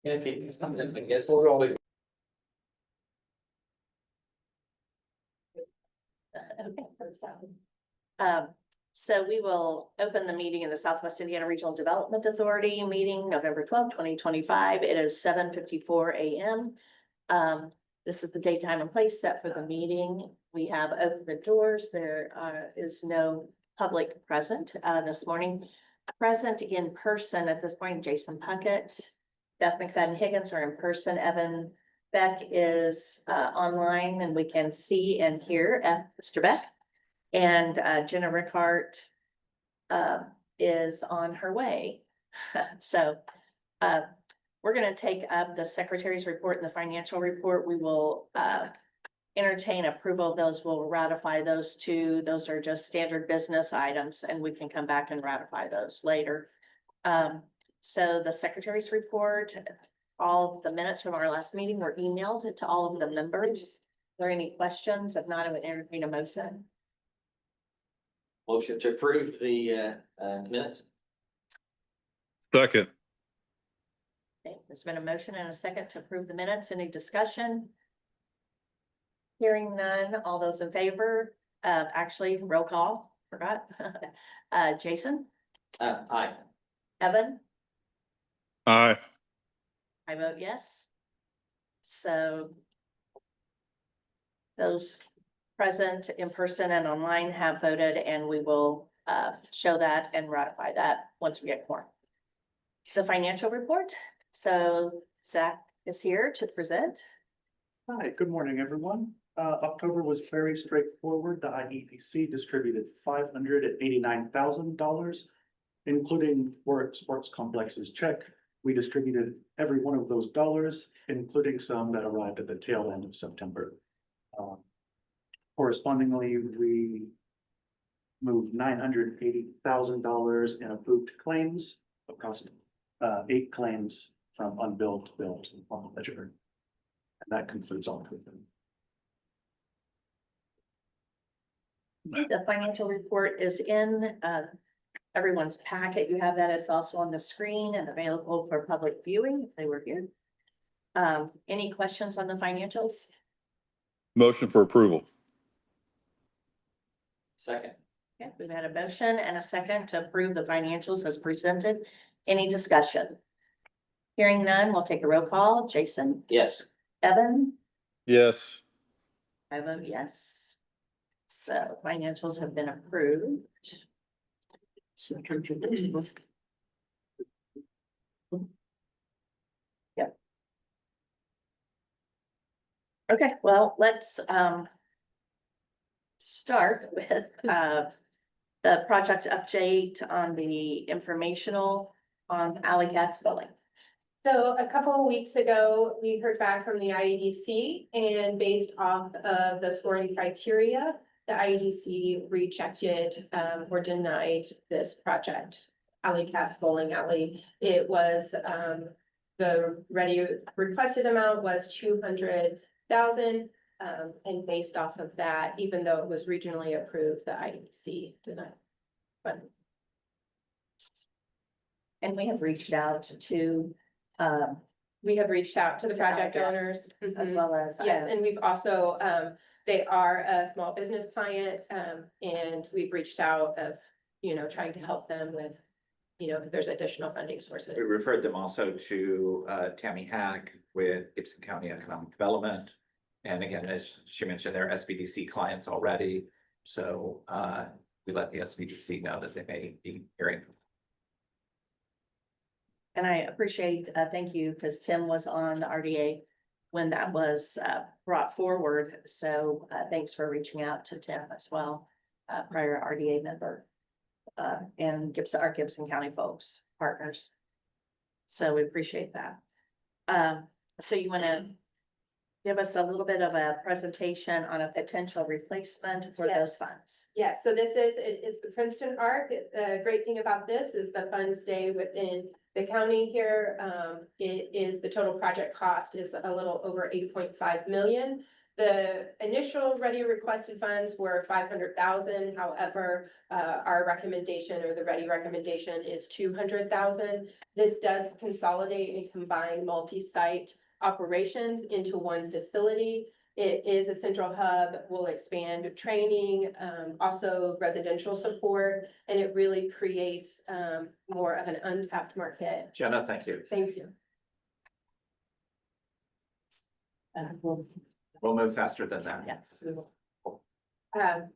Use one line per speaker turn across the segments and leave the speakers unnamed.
If you, I guess.
So we will open the meeting in the Southwest Indiana Regional Development Authority meeting November 12th, 2025. It is 7:54 a.m. This is the daytime and place set for the meeting. We have opened the doors. There is no public present this morning. Present in person at this point, Jason Puckett, Beth McFadden Higgins are in person. Evan Beck is online and we can see and hear Mr. Beck. And Jenna Rickard is on her way. So we're going to take up the secretary's report and the financial report. We will entertain approval of those. We'll ratify those two. Those are just standard business items and we can come back and ratify those later. So the secretary's report, all the minutes from our last meeting were emailed to all of the members. Are there any questions? If not, I would entertain a motion.
Motion to approve the minutes.
Second.
Okay, there's been a motion and a second to approve the minutes. Any discussion? Hearing none, all those in favor, actually roll call, forgot. Jason?
Aye.
Evan?
Aye.
I vote yes. So those present in person and online have voted and we will show that and ratify that once we get more. The financial report. So Zach is here to present.
Hi, good morning, everyone. October was very straightforward. The IEDC distributed $589,000, including Warwick Sports Complex's check. We distributed every one of those dollars, including some that arrived at the tail end of September. Correspondingly, we moved $980,000 in approved claims across 8 claims from unbilled to billed on the ledger. And that concludes all of them.
The financial report is in everyone's packet. You have that. It's also on the screen and available for public viewing if they were here. Any questions on the financials?
Motion for approval.
Second.
Okay, we've had a motion and a second to approve the financials as presented. Any discussion? Hearing none, we'll take a roll call. Jason?
Yes.
Evan?
Yes.
I vote yes. So financials have been approved. Yep. Okay, well, let's start with the project update on the informational on Alley Cats building.
So a couple of weeks ago, we heard back from the IEDC and based off of the scoring criteria, the IEDC rejected or denied this project, Alley Cats Bowling Alley. It was the requested amount was $200,000. And based off of that, even though it was regionally approved, the IEDC denied. But
And we have reached out to
we have reached out to the
To
project
Alley Cats.
owners.
as well as.
Yes, and we've also, they are a small business client, and we've reached out of, trying to help them with, if there's additional funding sources.
We referred them also to Tammy Hack with Gibson County Economic Development. And again, as she mentioned, they're SBDC clients already. So we let the SBDC know that they may be hearing.
And I appreciate, thank you, because Tim was on the RDA when that was brought forward. So thanks for reaching out to Tim as well, prior RDA member. And our Gibson County folks, partners. So we appreciate that. So you want to give us a little bit of a presentation on a potential replacement for those funds?
Yes, so this is the Princeton ARC. The great thing about this is the funds stay within the county here. It is the total project cost is a little over 8.5 million. The initial ready requested funds were 500,000. However, our recommendation or the ready recommendation is 200,000. This does consolidate and combine multi-site operations into one facility. It is a central hub, will expand training, also residential support, and it really creates more of an untapped market.
Jenna, thank you.
Thank you.
We'll move faster than that.
Yes.
So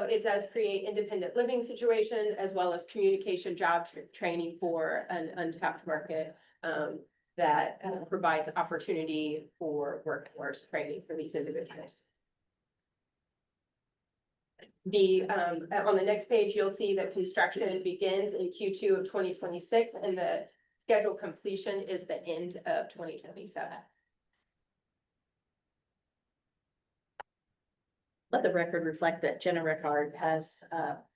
it does create independent living situation as well as communication training for an untapped market. That provides opportunity for workforce training for these individuals. On the next page, you'll see that construction begins in Q2 of 2026 and the scheduled completion is the end of 2027.
Let the record reflect that Jenna Rickard has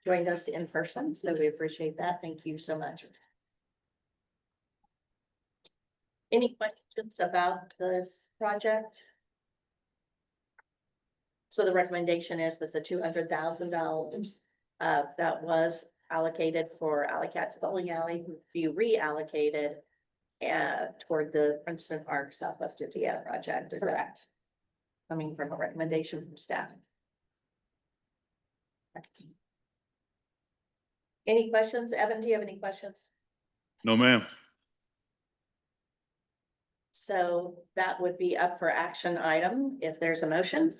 joined us in person, so we appreciate that. Thank you so much. Any questions about this project? So the recommendation is that the $200,000 that was allocated for Alley Cats Bowling Alley be reallocated toward the Princeton Park Southwest Indiana project. Is that
Correct.
coming from a recommendation from staff? Any questions? Evan, do you have any questions?
No, ma'am.
So that would be up for action item if there's a motion.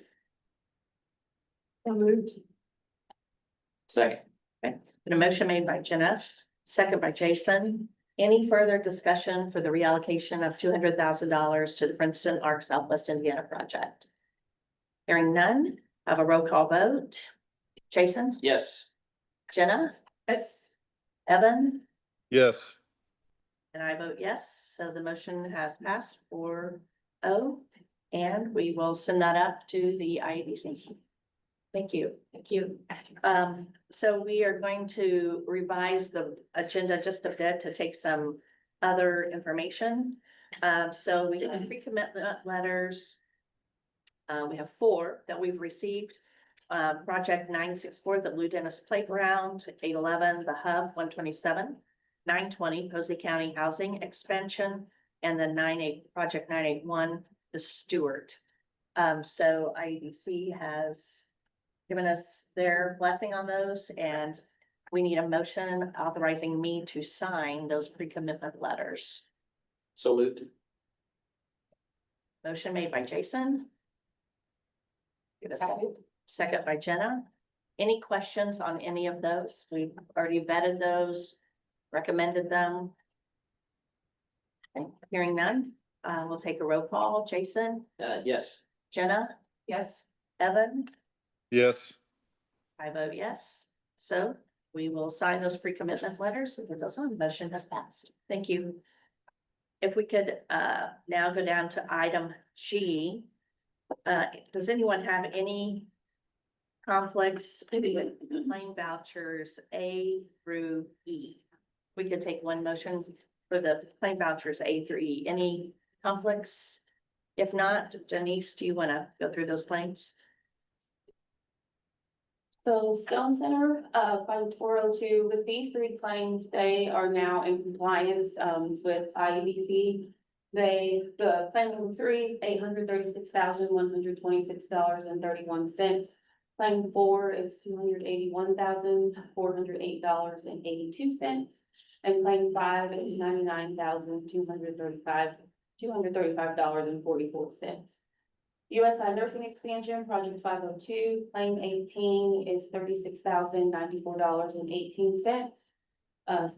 Second.
Okay, and a motion made by Jenna, second by Jason. Any further discussion for the reallocation of $200,000 to the Princeton Arc Southwest Indiana project? Hearing none, have a roll call vote. Jason,
Yes.
Jenna,
Yes.
Evan,
Yes.
and I vote yes. So the motion has passed 4-0, and we will send that up to the IEBC. Thank you.
Thank you.
So we are going to revise the agenda just a bit to take some other information. So we have pre-commitment letters. We have 4 that we've received. Project 964, the Blue Dennis Playground, 811, the Hub, 127, 920, Posey County Housing Expansion, and then Project 981, the Stewart. So IEDC has given us their blessing on those, and we need a motion authorizing me to sign those pre-commitment letters.
So moved.
Motion made by Jason. Give a second. Second by Jenna. Any questions on any of those? We've already vetted those, recommended them. Okay, hearing none, we'll take a roll call. Jason,
Yes.
Jenna,
Yes.
Evan,
Yes.
I vote yes. So we will sign those pre-commitment letters and put those on. Motion has passed. Thank you. If we could now go down to item G. Does anyone have any conflicts with claim vouchers A through E? We could take one motion for the claim vouchers A through E. Any conflicts? If not, Denise, do you want to go through those claims?
So Stone Center, Fund 402, with these 3 claims, they are now in compliance, with IEBC. The claim number 3 is $836,126.31. Claim 4 is $281,408.82. And claim 5 is $99,235.44. USI Nursing Expansion, Project 502, Claim 18 is $36,094.18.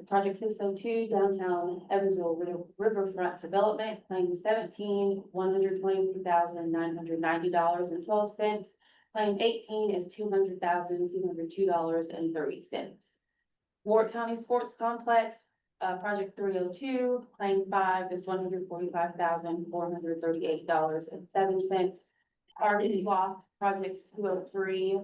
Project 602, Downtown Evansville Riverfront Development, Claim 17, $123,990.12. Claim 18 is $200,202.30. Ward County Sports Complex, Project 302, Claim 5 is $145,438.07. RV Block, Project 203,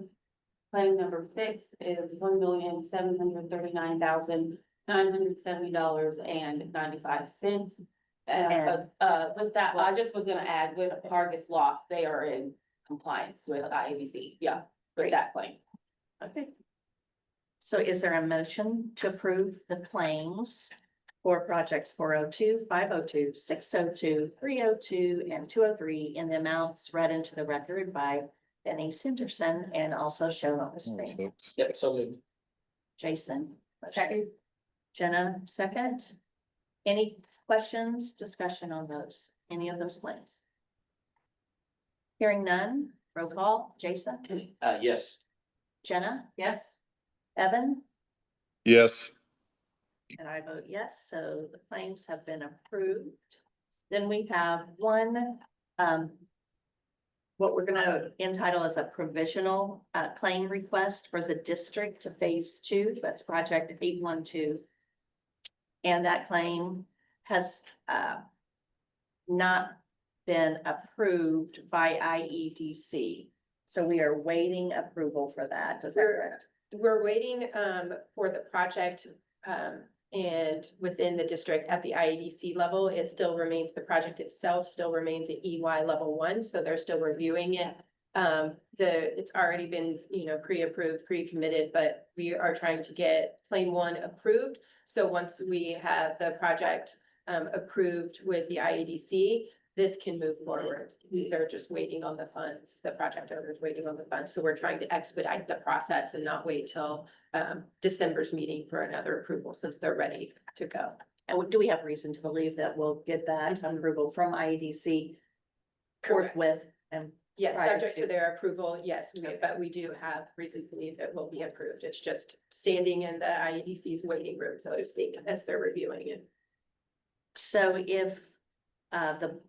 Claim number 6 is $1,739,970.95. With that, I just was gonna add with Hargis Lock, they are in compliance with IABC, yeah, for that claim.
Okay. So is there a motion to approve the claims for projects 402, 502, 602, 302, and 203 in the amounts read into the record by Benny Sanderson and also shown on the screen?
Yep, so moved.
Jason?
Second.
Jenna, second. Any questions, discussion on those, any of those claims? Hearing none, roll call, Jason,
Yes.
Jenna,
Yes.
Evan,
Yes.
and I vote yes, so the claims have been approved. Then we have one, what we're gonna entitle as a provisional, claim request for the district to phase 2, that's project 812. And that claim has, not been approved by IEDC. So we are waiting approval for that, is that correct?
We're waiting for the project and within the district at the IEDC level, it still remains, the project itself still remains at EY level 1, so they're still reviewing it. It's already been, pre-approved, pre-committed, but we are trying to get claim 1 approved. So once we have the project approved with the IEDC, this can move forward. They're just waiting on the funds, the project owner is waiting on the funds, so we're trying to expedite the process and not wait till December's meeting for another approval, since they're ready to go.
And do we have reason to believe that we'll get that approval from IEDC
Correct.
forthwith? And
Yes,
prior
subject to
to-
their approval, yes, but we do have reason to believe it will be approved. It's just standing in the IEDC's waiting room, so to speak, as they're reviewing it.
So if the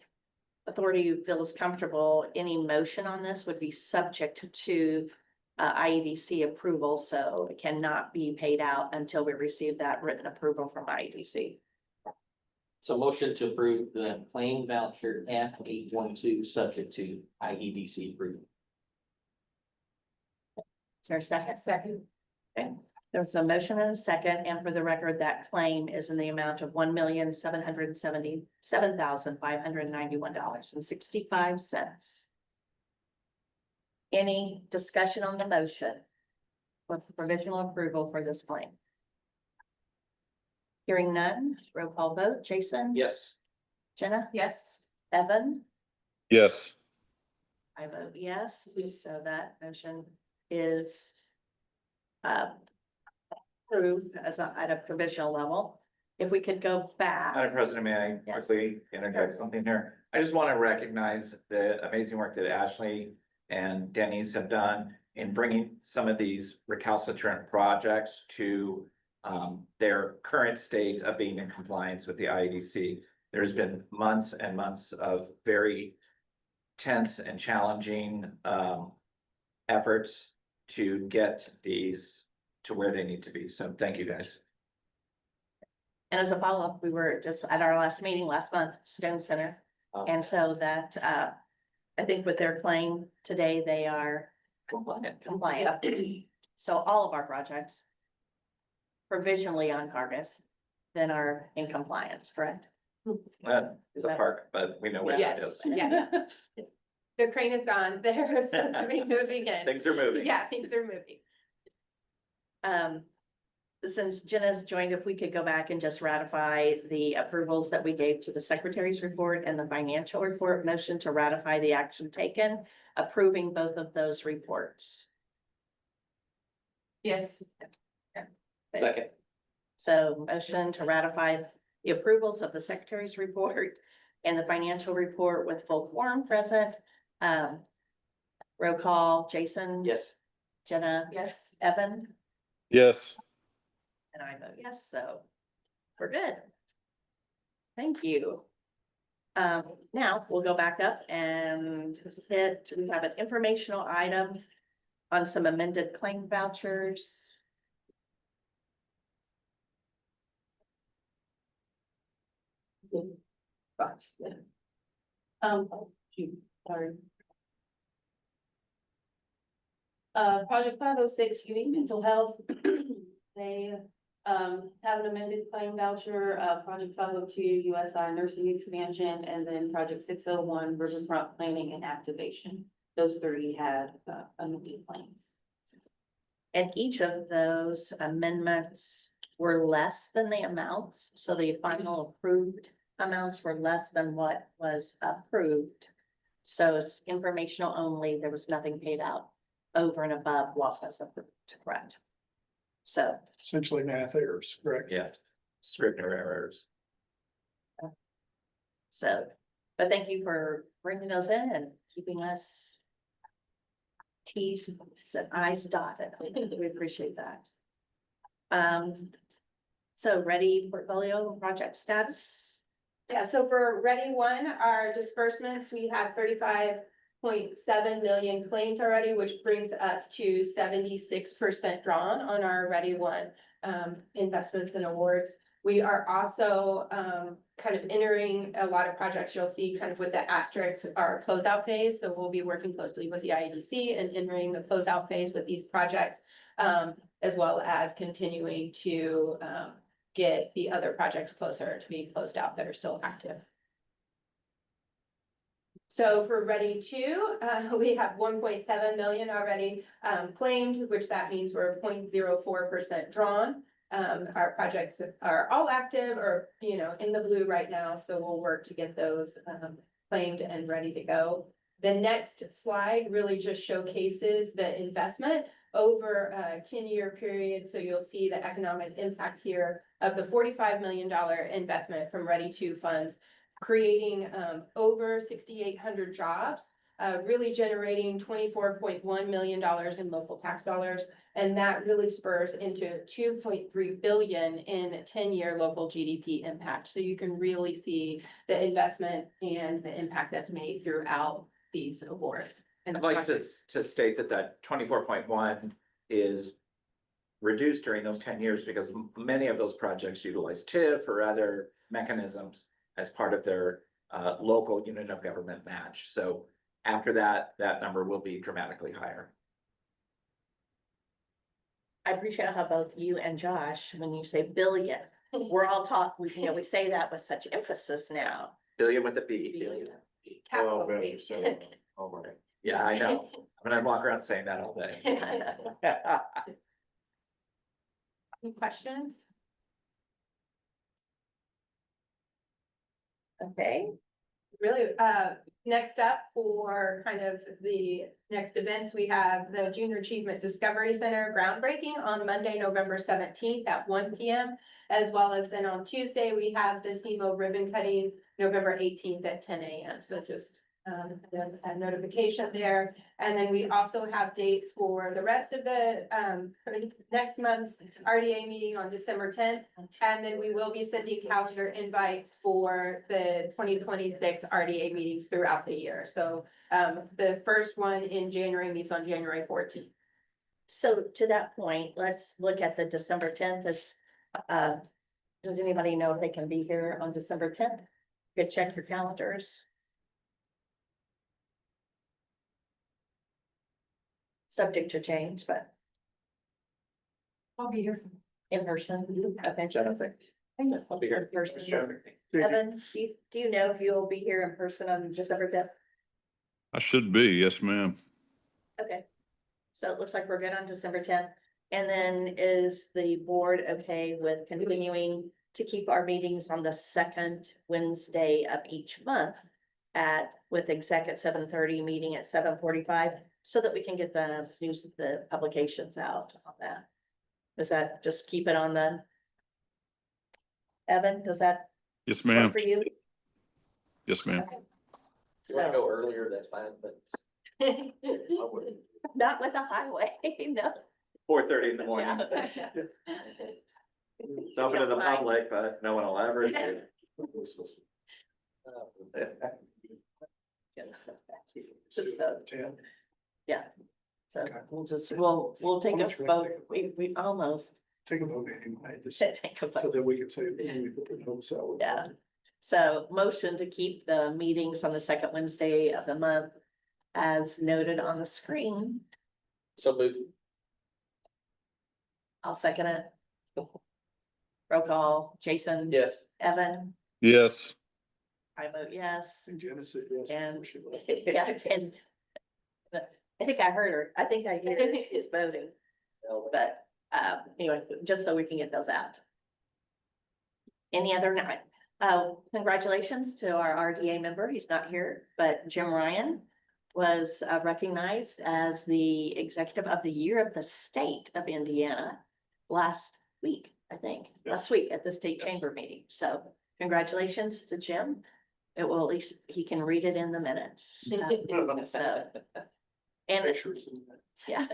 authority feels comfortable, any motion on this would be subject to IEDC approval, so it cannot be paid out until we receive that written approval from IEDC.
So motion to approve the claim voucher F812, subject to IEDC approval.
Is there a second?
Second.
Okay, there's a motion and a second, and for the record, that claim is in the amount of $1,777,591.65. Any discussion on the motion for provisional approval for this claim? Hearing none, roll call vote, Jason?
Yes.
Jenna?
Yes.
Evan?
Yes.
I vote yes, so that motion is approved as at a provisional level. If we could go back.
Madam President, may I
Yes.
quickly interject something here? I just want to recognize the amazing work that Ashley and Denny's have done in bringing some of these recalcitrant projects to their current state of being in compliance with the IEDC. There's been months and months of very tense and challenging efforts to get these to where they need to be. So thank you, guys.
And as a follow-up, we were just at our last meeting last month, Stone Center. And so that, I think with their claim today, they are compliant. So all of our projects provisionally on Cargus then are in compliance, correct?
It's a park, but we know where
Yes.
it is.
Yeah. The crane is gone, they're supposed to be moving in.
Things are moving.
Yeah, things are moving.
Since Jenna's joined, if we could go back and just ratify the approvals that we gave to the secretary's report and the financial report, motion to ratify the action taken, approving both of those reports.
Yes.
Second.
So motion to ratify the approvals of the secretary's report and the financial report with full quorum present. Roll call, Jason?
Yes.
Jenna?
Yes.
Evan?
Yes.
And I vote yes, so we're good. Thank you. Now we'll go back up and we have an informational item on some amended claim vouchers.
Sorry. Project 506, unique mental health. They have an amended claim voucher, Project 502, USI nursing expansion, and then Project 601, riverfront planning and activation. those three had amended claims.
And each of those amendments were less than the amounts, so the final approved amounts were less than what was approved. So it's informational only, there was nothing paid out over and above what was approved, correct? So,
Essentially math errors, correct?
Yeah, Scrivener errors.
but thank you for bringing those in and keeping us T's and I's dotted. We appreciate that. So ready portfolio project status?
Yeah, so for Ready One, our disbursements, we have 35.7 million claimed already, which brings us to 76% drawn on our Ready One investments and awards. We are also kind of entering a lot of projects you'll see kind of with the asterisks, our closeout phase. So we'll be working closely with the IEDC and entering the closeout phase with these projects, as well as continuing to get the other projects closer to being closed out that are still active. So for Ready Two, we have 1.7 million already claimed, which that means we're 0.04% drawn. Our projects are all active or, you know, in the blue right now, so we'll work to get those claimed and ready to go. The next slide really just showcases the investment over a 10-year period. So you'll see the economic impact here of the $45 million investment from Ready Two funds, creating over 6,800 jobs, really generating $24.1 million in local tax dollars. And that really spurs into 2.3 billion in 10-year local GDP impact. So you can really see the investment and the impact that's made throughout these awards. And
I'd like to state that 24.1 is reduced during those 10 years because many of those projects utilize TIF or other mechanisms as part of their local unit of government match. So after that, that number will be dramatically higher.
I appreciate how both you and Josh, when you say billion, we're all taught, we say that with such emphasis now.
Billion with a B.
Billion.
Oh,
Capital
that's
B.
so- Oh, my.
Yeah, I know. I'm gonna walk around saying that all day.
Any questions?
Okay,
Really, next up for kind of the next events, we have the Junior Achievement Discovery Center groundbreaking on Monday, November 17th at 1 p.m. As well as then on Tuesday, we have the SEMO ribbon cutting November 18th at 10 a.m. So just a notification there. And then we also have dates for the rest of the next month's RDA meeting on December 10th. And then we will be sending calendar invites for the 2026 RDA meetings throughout the year. So the first one in January meets on January 14th.
so to that point, let's look at the December 10th as, does anybody know if they can be here on December 10th? You could check your calendars. Subject to change, but
I'll be here.
in person, okay.
Jonathan, I'll be here.
In person. Evan, do you know if you'll be here in person on December 10th?
I should be, yes, ma'am.
Okay, so it looks like we're good on December 10th. And then is the board okay with continuing to keep our meetings on the second Wednesday of each month with exec at 7:30, meeting at 7:45, so that we can get the news, the publications out on that? Does that just keep it on the? Evan, does that
Yes,
work
ma'am.
for you?
Yes, ma'am.
Okay.
If you wanna
So,
go earlier, that's fine, but
not with a highway, no.
4:30 in the morning.
Yeah.
It's open to the
Don't mind.
public, but no one will ever see it.
So,
10.
yeah, so
Okay.
we'll take
How
a
much we
vote,
take?
we almost
Take a vote anyway, just
take a
so
vote,
that we can say, when we put the notes out.
yeah. So motion to keep the meetings on the second Wednesday of the month as noted on the screen.
so move.
I'll second it. Roll call, Jason.
Yes.
Evan,
Yes,
I vote yes.
And Jenna said yes.
And-
before she left.
Yeah, and I think I heard her. I think I hear her. She's voting. But, anyway, just so we can get those out. Any other night? Congratulations to our RDA member. He's not here, but Jim Ryan was recognized as the Executive of the Year of the State of Indiana last week, I think, last week at the state chamber meeting. So congratulations to Jim. It will, at least he can read it in the minutes. So, and
Pictures and
yeah,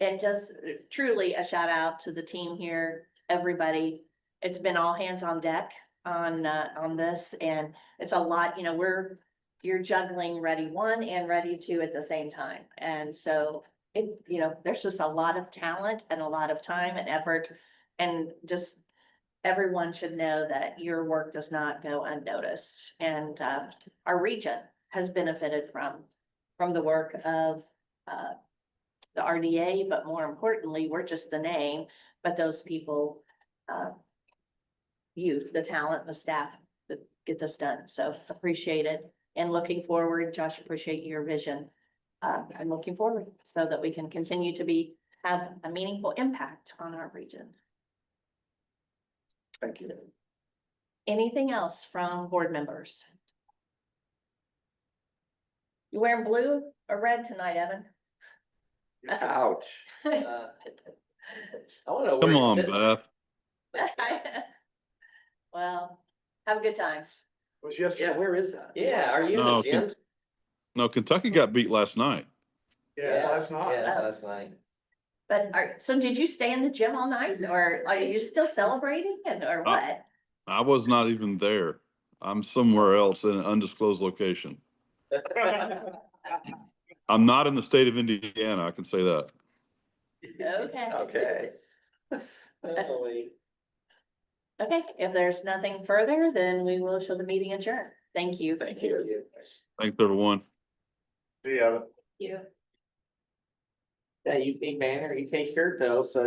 and just truly a shout out to the team here, everybody. It's been all hands on deck on this, and it's a lot, you're juggling ready one and ready two at the same time. And so there's just a lot of talent and a lot of time and effort, and just everyone should know that your work does not go unnoticed. And our region has benefited from the work of the RDA, but more importantly, we're just the name, but those people, the talent, the staff that get this done. So appreciate it, and looking forward. Josh, appreciate your vision. I'm looking forward so that we can continue to have a meaningful impact on our region.
thank you.
Anything else from board members? You wearing blue or red tonight, Evan?
Ouch.
I wanna know where
Come
he's
on,
sitting.
Beth.
Well, have a good time.
Was yesterday.
Yeah, where is that?
Yeah, are you in
No,
the gym?
No, Kentucky got beat last night.
Yeah, last night.
Yeah, last night.
But so did you stay in the gym all night, or are you still celebrating, or what?
I was not even there. I'm somewhere else in an undisclosed location. I'm not in the state of Indiana, I can say that.
Okay.
Okay.
Okay, if there's nothing further, then we will show the meeting adjourned. Thank you.
Thank you.
Thanks, everyone.
See ya.
You.
Yeah, you pay banner, you pay shirt though, so